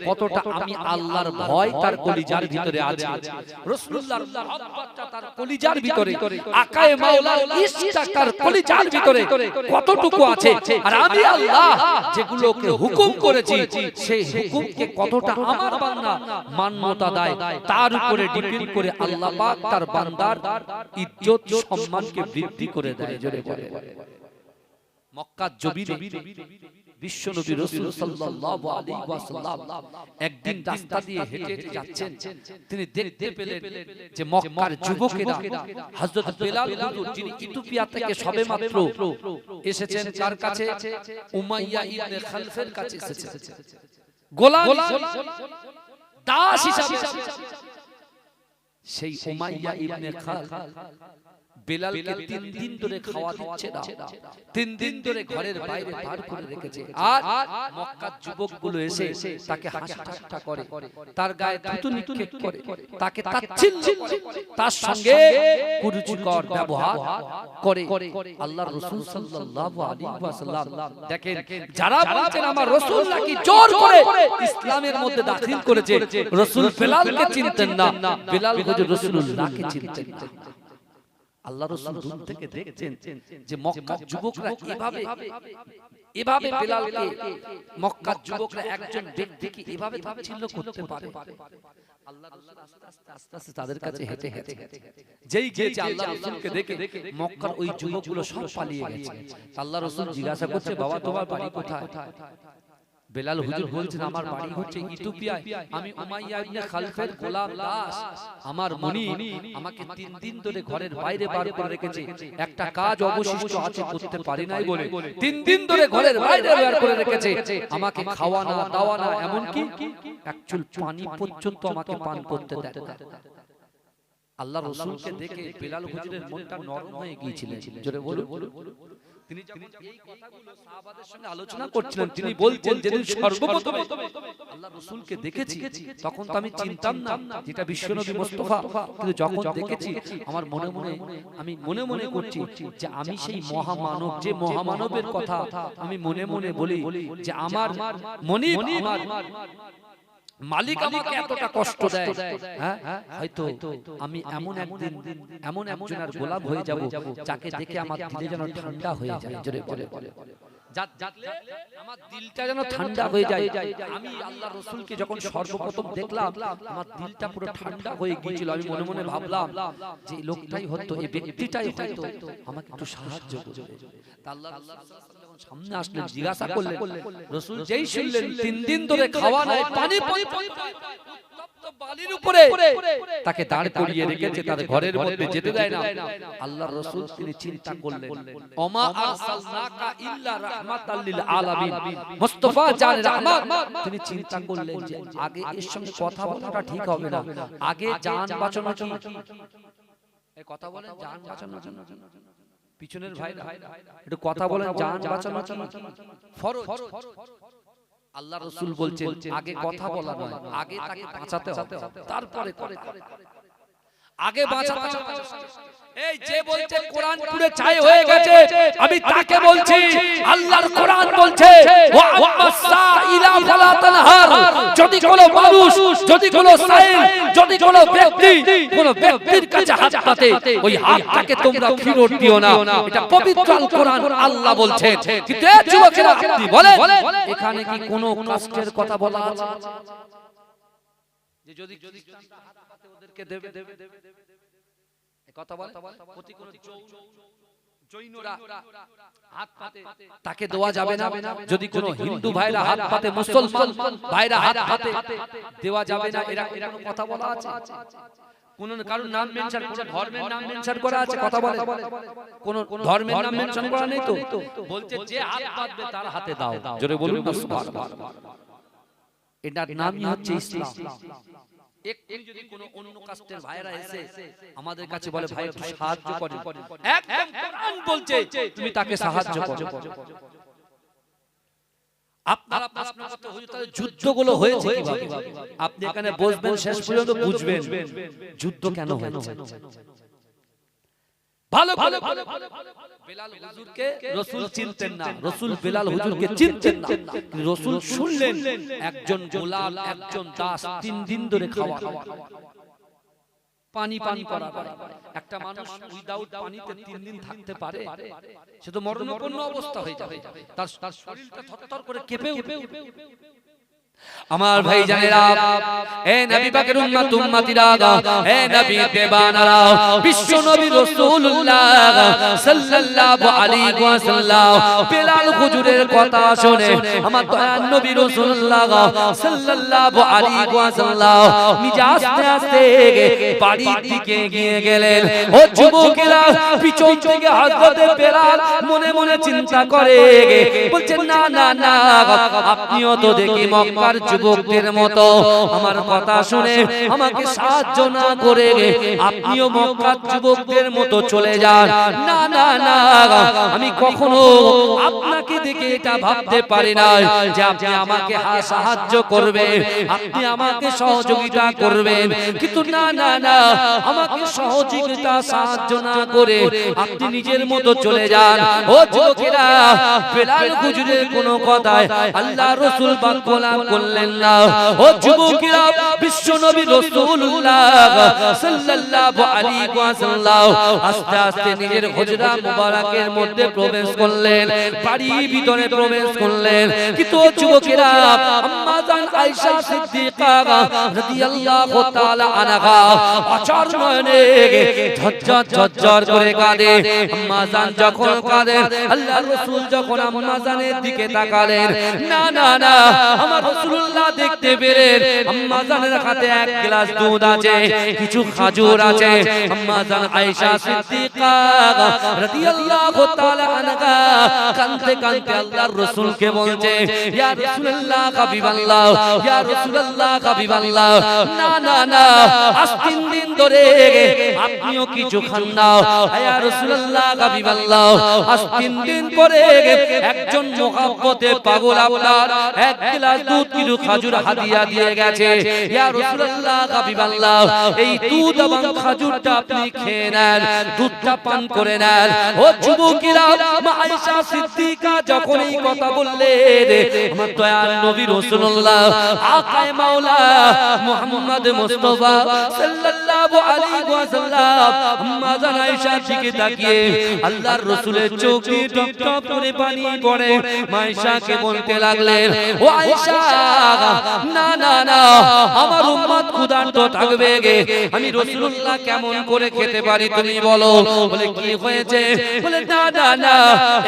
কতটা আমি আল্লাহর ভয় তার কলিজার ভিতরে আছে, রাসূলুল্লাহর মহব্বতটা তার কলিজার ভিতরে, আকায়ে মাওলার ইশকটা তার কলিজার ভিতরে কতটুকু আছে। আর আমি আল্লাহ যেগুলোকে হুকুম করেছি, সেই হুকুমকে কতটা আমার বান্দা মান্যতা দেয়, তার উপরে ডিপেন্ড করে আল্লাহ পাক তার বান্দার ইজ্জত, সম্মানকে বৃদ্ধি করে দেয়। জোরে বলে, মক্কার জমিনে বিশ্বনবী রাসূল সাল্লাল্লাহু আলাইহি ওয়াসাল্লাম একদিন রাস্তা দিয়ে হেঁটে হেঁটে যাচ্ছেন। তিনি দেখতে পেলেন যে মক্কার যুবকেরা হযরত বেলাল হুজুর, যিনি ইথিওপিয়া থেকে সবেমাত্র এসেছেন, কার কাছে? উমাইয়া ইবনে খালফের কাছে এসেছেন, গোলাম দাস হিসাবে। সেই উমাইয়া ইবনে খালফ বেলালকে 3 দিন ধরে খাওয়া দিচ্ছে না, 3 দিন ধরে ঘরের বাইরে বার করে রেখেছে। আর মক্কার যুবকগুলো এসে তাকে হাসি ঠাট্টা করে, তার গায়ে থুতু নিক্ষেপ করে, তাকে তাচ্ছিল্য করে, তার সঙ্গে কুরুচিকর ব্যবহার করে। আল্লাহর রাসূল সাল্লাল্লাহু আলাইহি ওয়াসাল্লাম দেখেন, যারা বলছেন আমার রাসূল নাকি জোর করে ইসলামের মধ্যে দাখিল করেছে, রাসূল বেলালকে চিনতেন না, বেলাল হুজুর রাসূলুল্লাহকে চিনতেন না। আল্লাহ রাসূল দূর থেকে দেখছেন যে মক্কার যুবকরা এভাবে এভাবে বেলালকে মক্কার যুবকরা একজন ব্যক্তিকে এভাবে তাচ্ছিল্য করতে পারে। আল্লাহ রাসূল আস্তে আস্তে তাদের কাছে হেঁটে হেঁটে যেই গিয়েছে আল্লাহ রাসূলকে দেখে মক্কার ওই যুবকগুলো সব পালিয়ে গেছে। আল্লাহ রাসূল জিজ্ঞাসা করছে, বাবা তোমার বাড়ি কোথায়? বেলাল হুজুর বলছেন, আমার বাড়ি হচ্ছে ইথিওপিয়ায়, আমি উমাইয়া ইবনে খালফের গোলাম দাস। আমার মনি আমাকে 3 দিন ধরে ঘরের বাইরে বার করে রেখেছে, একটা কাজ অবশিষ্ট আছে করতে পারি নাই বলে 3 দিন ধরে ঘরের বাইরে বার করে রেখেছে। আমাকে খাওয়ানো দাওয়ানো এমনকি এক চুল পানি পর্যন্ত আমাকে পান করতে দেয় না। আল্লাহ রাসূলকে দেখে বেলাল হুজুরের মনটা নরম হয়ে গিয়েছিলেন। জোরে বলুন। তিনি যখন এই কথাগুলো সাহাবাদের সঙ্গে আলোচনা করছিলেন, তিনি বলছেন, যেদিন সর্বপ্রথম আল্লাহ রাসূলকে দেখেছি তখন তো আমি চিনতাম না যেটা বিশ্বনবী মুস্তাফা, কিন্তু যখন দেখেছি আমার আমি মনে মনে করছি যে আমি সেই মহামানব, যে মহামানবের কথা আমি মনে মনে বলি যে আমার মনিব, আমার মালিক আমাকে এতটা কষ্ট দেয়, হ্যাঁ হয়তো আমি এমন একদিন এমন একজনের গোলাম হয়ে যাব যাকে দেখে আমার দিলে যেন ঠান্ডা হয়ে যায়। জোরে বলে আমার দিলটা যেন ঠান্ডা হয়ে যায়। আমি আল্লাহ রাসূলকে যখন সর্বপ্রথম দেখলাম আমার দিলটা পুরো ঠান্ডা হয়ে গিয়েছিল। আমি মনে মনে ভাবলাম যে লোকটাই হয়তো, এই ব্যক্তিটাই হয়তো আমাকে একটু সাহায্য করবে। আল্লাহ রাসূল সামনে আসলেন, জিজ্ঞাসা করলেন, রাসূল যেই শুনলেন 3 দিন ধরে খাওয়া নাই, পানি উত্তপ্ত বালির উপরে তাকে দাঁড় করিয়ে রেখেছে, তার ঘরের মধ্যে যেতে দেয় না। আল্লাহর রাসূল তিনি চিন্তা করলেন, ওমা আরসালনাকা ইল্লা রাহমাতাল লিল আলামিন, মুস্তাফা জান রাহমাত। তিনি চিন্তা করলেন যে আগে এর সঙ্গে কথা বলাটা ঠিক হবে না, আগে জান বাঁচানো কি, এই কথা বলেন জান বাঁচানোর জন্য পিছনের ভাইরা একটু কথা বলেন, জান বাঁচানো কি ফরজ। আল্লাহ রাসূল বলছেন আগে কথা বলা নয়, আগে তাকে বাঁচাতে হবে, তারপরে আগে বাঁচাতে হবে। এই যে বলছে কোরআন পুরো ছাই হয়ে গেছে, আমি তাকে বলছি আল্লাহর কোরআন বলছে ওয়া আম্মাসাইলা ফালা তানহার। যদি কোন মানুষ, যদি কোন সাইল, যদি কোন ব্যক্তি কোন ব্যক্তির কাছে হাত পাতে, ওই হাতটাকে তোমরা ফিরত দিও না। এটা পবিত্র আল কোরআন আল্লাহ বলছেন। কিন্তু এই যুবকেরা আপনি বলেন এখানে কি কোনো কষ্টের কথা বলা আছে যে যদি হাত পাতে ওদেরকে দেবে? কথা বলে প্রতি কোন জৈনরা হাত পাতে তাকে দেওয়া যাবে না, যদি কোন হিন্দু ভাইরা হাত পাতে, মুসলমান ভাইরা হাত পাতে দেওয়া যাবে না, এরা কোনো কথা বলা আছে? কোন কারণ নাম মেনশন, কোন ধর্মের নাম মেনশন করা আছে? কথা বলে কোন ধর্মের নাম মেনশন করা নেই তো। বলছে যে হাত পাতবে তার হাতে দাও। জোরে বলুন না সুবহানাল্লাহ। এটার নামই হচ্ছে ইসলাম। একটু যদি কোনো অন্য কাস্টের ভাইরা এসে আমাদের কাছে বলে ভাই একটু সাহায্য করেন, একদম কোরআন বলছে তুমি তাকে সাহায্য করো। আপনারা প্রশ্ন করতে হুজুর তাহলে যুদ্ধগুলো হয়েছে কিভাবে? আপনি এখানে বসবেন, শেষ পর্যন্ত বুঝবেন যুদ্ধ কেন হয়েছে। ভালো ভালো বেলাল হুজুরকে রাসূল চিনতেন না, রাসূল বেলাল হুজুরকে চিনতেন না। রাসূল শুনলেন একজন গোলাম, একজন দাস 3 দিন ধরে খাওয়া পানি করা, একটা মানুষ উইদাউট পানিতে 3 দিন থাকতে পারে? সে তো মরণাপন্ন অবস্থা হয়ে যাবে, তার শরীরটা থরথর করে কেঁপে উঠবে। আমার ভাই জানেরা, এ নবী পাকের উম্মত উম্মতিরা, এ নবী দেবানারা, বিশ্ব নবী রাসূলুল্লাহ সাল্লাল্লাহু আলাইহি ওয়াসাল্লাম বেলাল হুজুরের কথা শুনে আমার দয়ার নবী রাসূলুল্লাহ সাল্লাল্লাহু আলাইহি ওয়াসাল্লাম নিজে আস্তে আস্তে বাড়ির দিকে এগিয়ে গেলেন। ও যুবকেরা, পিছন থেকে হযরত বেলাল মনে মনে চিন্তা করে, বলছেন না না না, আপনিও তো দেখি মক্কার যুবকদের মতো আমার কথা শুনে আমাকে সাহায্য না করে আপনিও মক্কার যুবকদের মতো চলে যান। না না না, আমি কখনো আপনাকে দেখে এটা ভাবতে পারি না যে আপনি আমাকে সাহায্য করবেন, আপনি আমাকে সহযোগিতা করবেন। কিন্তু না না না, আমাকে সহযোগিতা সাহায্য না করে আপনি নিজের মতো চলে যান। ও যুবকেরা, বেলাল হুজুরের কোনো কথায় আল্লাহ রাসূল বাক গোলাম করলেন না। ও যুবকেরা, বিশ্ব নবী রাসূলুল্লাহ সাল্লাল্লাহু আলাইহি ওয়াসাল্লাম আস্তে আস্তে নিজের হুজরা মুবারকের মধ্যে প্রবেশ করলেন, বাড়ির ভিতরে প্রবেশ করলেন। কিন্তু যুবকেরা, আম্মা জান আয়েশা সিদ্দিকা রাদিয়াল্লাহু তাআলা আনহা অচার নয়নে ঝরঝর ঝরঝর করে কাঁদে। আম্মা জান যখন কাঁদেন, আল্লাহর রাসূল যখন আম্মা জানের দিকে তাকালেন, না না না, আমার রাসূলুল্লাহ দেখতে পেলেন আম্মা জানের হাতে এক গ্লাস দুধ আছে, কিছু খাজুর আছে। আম্মা জান আয়েশা সিদ্দিকা রাদিয়াল্লাহু তাআলা আনহা কাঁদতে কাঁদতে আল্লাহর রাসূলকে বলছে, ইয়া রাসূলুল্লাহ হাবিবাল্লাহ, ইয়া রাসূলুল্লাহ হাবিবাল্লাহ, না না না, আজ 3 দিন ধরে আপনিও কিছু খান না। ইয়া রাসূলুল্লাহ হাবিবাল্লাহ, আজ 3 দিন পরে একজন মহব্বতে পাগল আপনার এক গ্লাস দুধ কিছু খাজুর হাদিয়া দিয়ে গেছে। ইয়া রাসূলুল্লাহ হাবিবাল্লাহ, এই দুধ এবং খাজুরটা আপনি খেয়ে নেন, দুধটা পান করে নেন। ও যুবকেরা, মা আয়েশা সিদ্দিকা যখন এই কথা বললেন, আমার দয়াল নবী রাসূলুল্লাহ আকায়ে মাওলা মুহাম্মদ মুস্তাফা সাল্লাল্লাহু আলাইহি ওয়াসাল্লাম আম্মা জান আয়েশার দিকে তাকিয়ে আল্লাহর রাসূলের চোখ দিয়ে টপ টপ করে পানি পড়ে। মা আয়েশাকে বলতে লাগলেন, ও আয়েশা, না না না, আমার উম্মত ক্ষুধার্ত থাকবে, আমি রাসূলুল্লাহ কেমন করে খেতে পারি তুমি বলো। বলে কি হয়েছে? বলে না না না,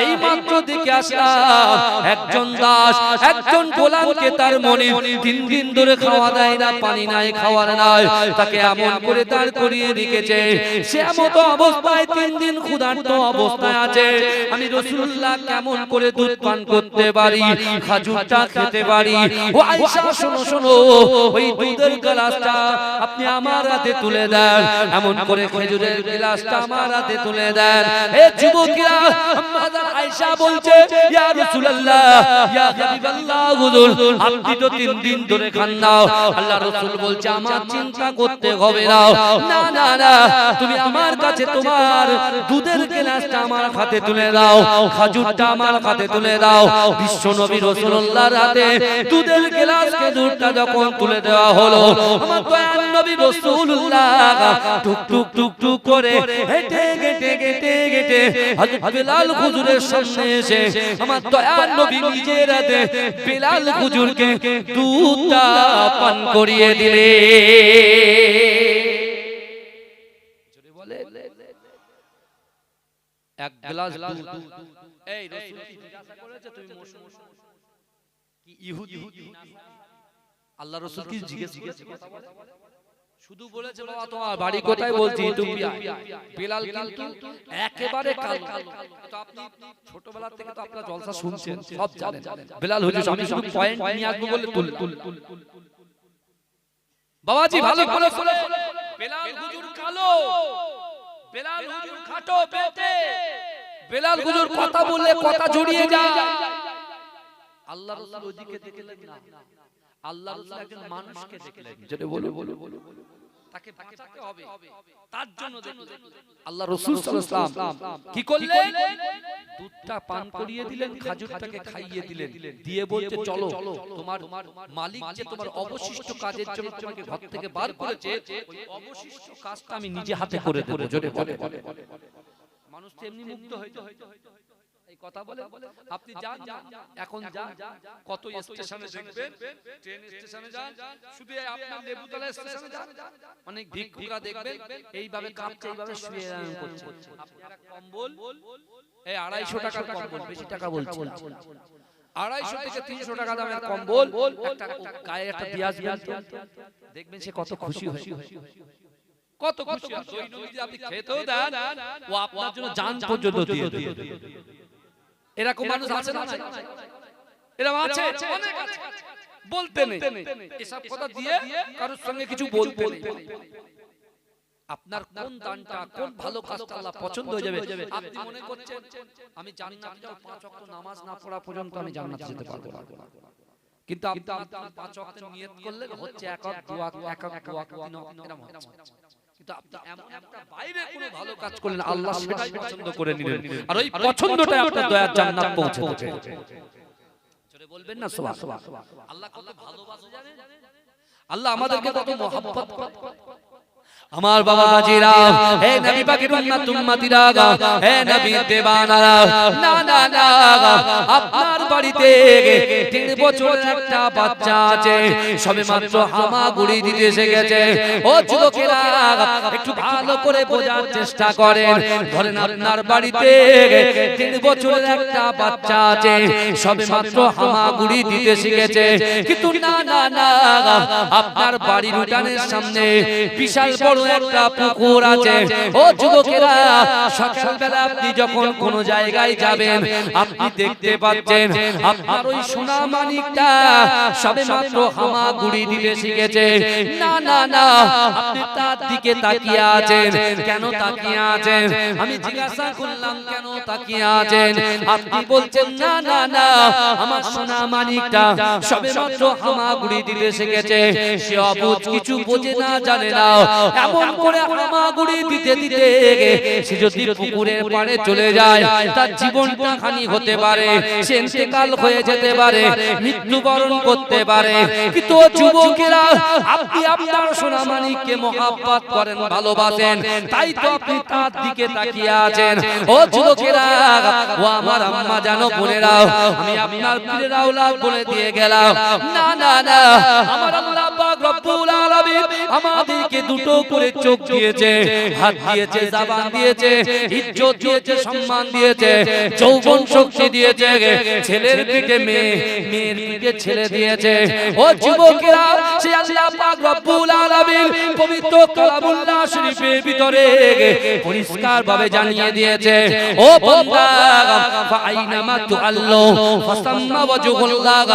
এই মাত্র দেখে আসলাম একজন দাস একজন গোলামকে তার মনিব 3 দিন ধরে খাওয়া দেয় না, পানি নাই, খাওয়ার নাই, তাকে এমন করে দাঁড় করিয়ে রেখেছে, সে এমন অবস্থায় 3 দিন ক্ষুধার্ত অবস্থায় আছে। আমি রাসূলুল্লাহ কেমন করে দুধ পান করতে পারি, খাজুরটা খেতে পারি? ও আয়েশা, শোনো শোনো, ওই দুধের গ্লাসটা আপনি আমার হাতে তুলে দেন, এমন করে খেজুরের গ্লাসটা আমার হাতে তুলে দেন। এ যুবকেরা, আম্মা জান আয়েশা বলছে, ইয়া রাসূলুল্লাহ, ইয়া হাবিবাল্লাহ, হুজুর আপনি তো 3 দিন ধরে খান না। আল্লাহর রাসূল বলছে, আমার চিন্তা করতে হবে না, না না না, তুমি আমার কাছে তোমার দুধের গ্লাসটা আমার হাতে তুলে দাও, খাজুরটা আমার হাতে তুলে দাও। বিশ্ব নবী রাসূলুল্লাহর হাতে দুধের গ্লাস খেজুরটা যখন তুলে দেওয়া হলো, আমার দয়াল নবী রাসূলুল্লাহ টুক টুক টুক টুক করে হেঁটে হেঁটে হেঁটে হেঁটে হযরত বিলাল হুজুরের সামনে এসে আমার দয়াল নবী নিজের হাতে বিলাল হুজুরকে দুধটা পান করিয়ে দিলেন। জোরে বলে, এক গ্লাস দুধ। এই রাসূল কি জিজ্ঞাসা করেছে তুমি মুসলমান কি ইহুদি? আল্লাহ রাসূল কি জিজ্ঞাসা কথা বলে? শুধু বলেছে, বাবা তোমার বাড়ি কোথায়? বলছি ইথিওপিয়া। বিলাল কিন্তু একেবারে কাল। তো আপনি ছোটবেলা থেকে তো আপনারা জলসা শুনছেন, সব জানেন বিলাল হুজুর। আমি শুধু পয়েন্ট নিয়ে আসবো বলে তুল বাবাজি, ভালো করে শুনে। বিলাল হুজুর কালো, বিলাল হুজুর খাটো পেটে, বিলাল হুজুর কথা বললে কথা জড়িয়ে যায়। আল্লাহ রাসূল ওদিকে দেখলেন না, আল্লাহ রাসূল একজন মানুষকে দেখলেন। যেটা বলো তাকে বাঁচাতে হবে, তার জন্য দেখলেন। আল্লাহ রাসূল সাল্লাল্লাহু আলাইহি ওয়াসাল্লাম কি করলেন? দুধটা পান করিয়ে দিলেন, খাজুরটাকে খাইয়ে দিলেন, দিয়ে বলতে চলো, তোমার মালিক যে তোমার অবশিষ্ট কাজের জন্য তোমাকে ঘর থেকে বার করেছে, ওই অবশিষ্ট কাজটা আমি নিজে হাতে করে দেব। জোরে বলে, মানুষ তো এমনি মুগ্ধ হয়ে যায় এই কথা বলে। আপনি যান, এখন যান, কত স্টেশনে দেখবেন, ট্রেন স্টেশনে যান, শুধু আপনার লেবুতলা স্টেশনে যান, অনেক ভিক্ষুকরা দেখবেন এইভাবে কাঁপছে, এইভাবে শুয়ে করছে। আপনারা কম্বল, এই 250 টাকার কম্বল, বেশি টাকা বলছি, 250 থেকে 300 টাকা দামের কম্বল, একটা গায়ে একটা দিয়ে আসবেন, দেখবেন সে কত খুশি হয়, কত খুশি হয়। ওই নবী আপনি খেতেও দেন, ও আপনার জন্য জান পর্যন্ত দিয়ে দেয়। এরকম মানুষ আছে না? এরকম আছে, অনেক আছে। বলতে নেই এসব কথা দিয়ে কারোর সঙ্গে কিছু বলতে নেই। আপনার কোন দানটা, কোন ভালো কাজটা আল্লাহ পছন্দ হয়ে যাবে। আপনি মনে করছেন আমি জান্নাতে যাব, 5 ওয়াক্ত নামাজ না পড়া পর্যন্ত আমি জান্নাতে যেতে পারবো না, কিন্তু আপনি 5 ওয়াক্ত নিয়ত করলে হচ্ছে এক ওয়াক্ত, দু ওয়াক্ত, এক ওয়াক্ত, 3 ওয়াক্ত, এরকম হচ্ছে। কিন্তু আপনি এমন একটা বাইরে কোনো ভালো কাজ করলেন, আল্লাহ সেটাই পছন্দ করে নিলেন, আর ওই পছন্দটাই আপনার দয়ার জান্নাত পৌঁছে দেবে। বলবেন না সুবহানাল্লাহ। আল্লাহ কত ভালোবাসে জানেন, আল্লাহ আমাদেরকে কত মহব্বত করে। আমার বাবাজিরা, হে নবী পাকের উম্মতিরা, হে নবী দেবানারা, না না না, আপনার বাড়িতে 3 বছরের একটা বাচ্চা আছে, সবেমাত্র হামাগুড়ি দিতে এসে গেছে। ও যুবকেরা, একটু ভালো করে বোঝার চেষ্টা করেন। ধরেন আপনার বাড়িতে 3 বছরের একটা বাচ্চা আছে, সবেমাত্র হামাগুড়ি দিতে শিখেছে, কিন্তু না না না, আপনার বাড়ির উঠানের সামনে বিশাল বড় একটা পুকুর আছে। ও যুবকেরা, সকালবেলা আপনি যখন কোন জায়গায় যাবেন, আপনি দেখতে পাচ্ছেন আপনার ওই সোনা মানিকটা সবেমাত্র হামাগুড়ি দিতে শিখেছে। না না না, আপনি তার দিকে তাকিয়ে আছেন। কেন তাকিয়ে আছেন? আমি জিজ্ঞাসা করলাম কেন তাকিয়ে আছেন? আপনি বলছেন না না না, আমার সোনা মানিকটা সবেমাত্র হামাগুড়ি দিতে শিখেছে, সে অবুঝ, কিছু বোঝে না, জানে না। এমন করে হামাগুড়ি দিতে দিতে সে যদি পুকুরের পাড়ে চলে যায়, তার জীবনটা হানি হতে পারে, সে ইন্তেকাল হয়ে যেতে পারে, মৃত্যুবরণ করতে পারে। কিন্তু যুবকেরা, আপনি আপনার সোনা মানিককে মহব্বত করেন, ভালোবাসেন, তাই তো আপনি তার দিকে তাকিয়ে আছেন। ও যুবকেরা, ও আমার আম্মা জানো, বোনেরা, আমি আপনার পীরের আওলাদ বলে দিয়ে গেলাম, না না না, আমার আল্লাহ পাক রব্বুল আলামিন আমাদেরকে দুটো করে চোখ দিয়েছে, হাত দিয়েছে, জবান দিয়েছে, ইজ্জত দিয়েছে, সম্মান দিয়েছে, যৌবন শক্তি দিয়েছে, ছেলের পিঠে মেয়ে, মেয়ের পিঠে ছেলে দিয়েছে। ও যুবকেরা, সে আল্লাহ পাক রব্বুল আলামিন পবিত্র কালামুল্লাহ শরীফের ভিতরে পরিষ্কার ভাবে জানিয়ে দিয়েছে, ও বান্দা, ফাআইনামা তুআল্লু ফাসাম্মা ওয়াজহুল্লাহ,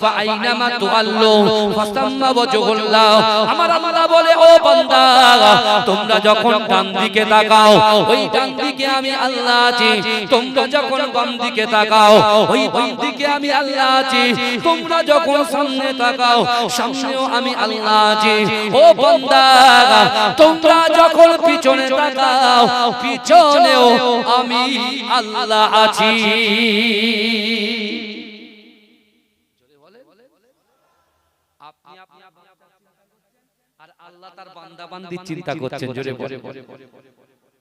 ফাআইনামা তুআল্লু ফাসাম্মা ওয়াজহুল্লাহ। আমার আল্লাহ বলে, ও বান্দা, তোমরা যখন ডান দিকে তাকাও, ওই ডান দিকে আমি আল্লাহ আছি। তোমরা যখন বাম দিকে তাকাও, ওই বাম দিকে আমি আল্লাহ আছি। তোমরা যখন সামনে তাকাও, সামনেও আমি আল্লাহ আছি। ও বান্দা, তোমরা যখন পিছনে তাকাও, পিছনেও আমি আল্লাহ আছি। আপনি আর আল্লাহ তার বান্দা বান্দি চিন্তা করছেন। জোরে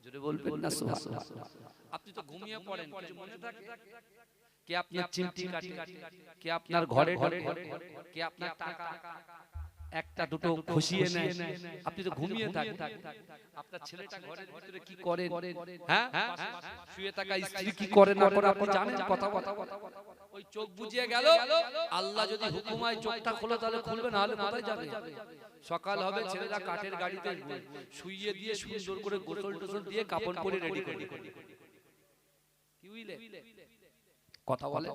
জোরে বলবেন না সুবহানাল্লাহ। আপনি তো ঘুমিয়ে পড়েন, কিছু মনে থাকে? কে আপনার চিমটি কাটে, কে আপনার ঘরে ঢোকে, কে আপনার টাকা একটা দুটো খুশিয়ে নেয়, আপনি তো ঘুমিয়ে থাকেন। আপনার ছেলেটা ঘরের ভিতরে কি করে, হ্যাঁ, শুয়ে থাকা স্ত্রী কি করে না করে আপনি জানেন? কথা ওই চোখ বুজিয়ে গেল, আল্লাহ যদি হুকুম হয় চোখটা খোলো, তাহলে খুলবে, না হলে কোথায় যাবে? সকাল হবে, ছেলেরা কাঠের গাড়িতে শুইয়ে দিয়ে সুন্দর করে গোসল টোসল দিয়ে কাপড় পরে রেডি করে কি বুঝলে কথা বলে।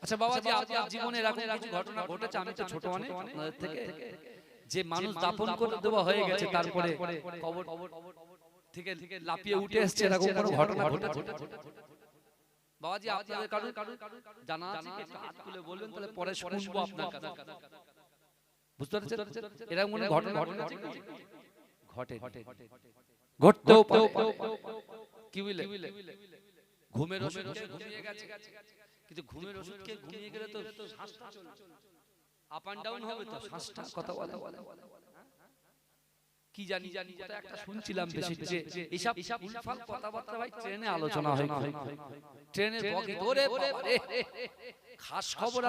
আচ্ছা বাবাজি, আপনার জীবনে এরকম কিছু ঘটনা ঘটেছে? আমি তো ছোট অনেক আপনাদের থেকে, যে মানুষ দাফন করে দেওয়া হয়ে গেছে, তারপরে কবর থেকে লাফিয়ে উঠে এসেছে, এরকম কোনো ঘটনা ঘটেছে? বাবাজি, আপনাদের কারণ জানা আছে? একটু হাত তুলে বলবেন, তাহলে পরে শুনবো আপনার কাছে। বুঝতে পারছেন? এরকম কোনো ঘটনা ঘটে, ঘটতেও পারে। কি বুঝলে? ঘুমের ওষুধ ঘুমিয়ে গেছে, কিন্তু ঘুমের ওষুধকে ঘুমিয়ে গেলে তো শ্বাসটা আপ এন্ড ডাউন হবে, তো শ্বাসটা কথা বলে কি জানি একটা শুনছিলাম বেশি, যে এইসব উলফাল কথাবার্তা ভাই ট্রেনে আলোচনা হয়, ট্রেনের বগি ধরে খাস খবর।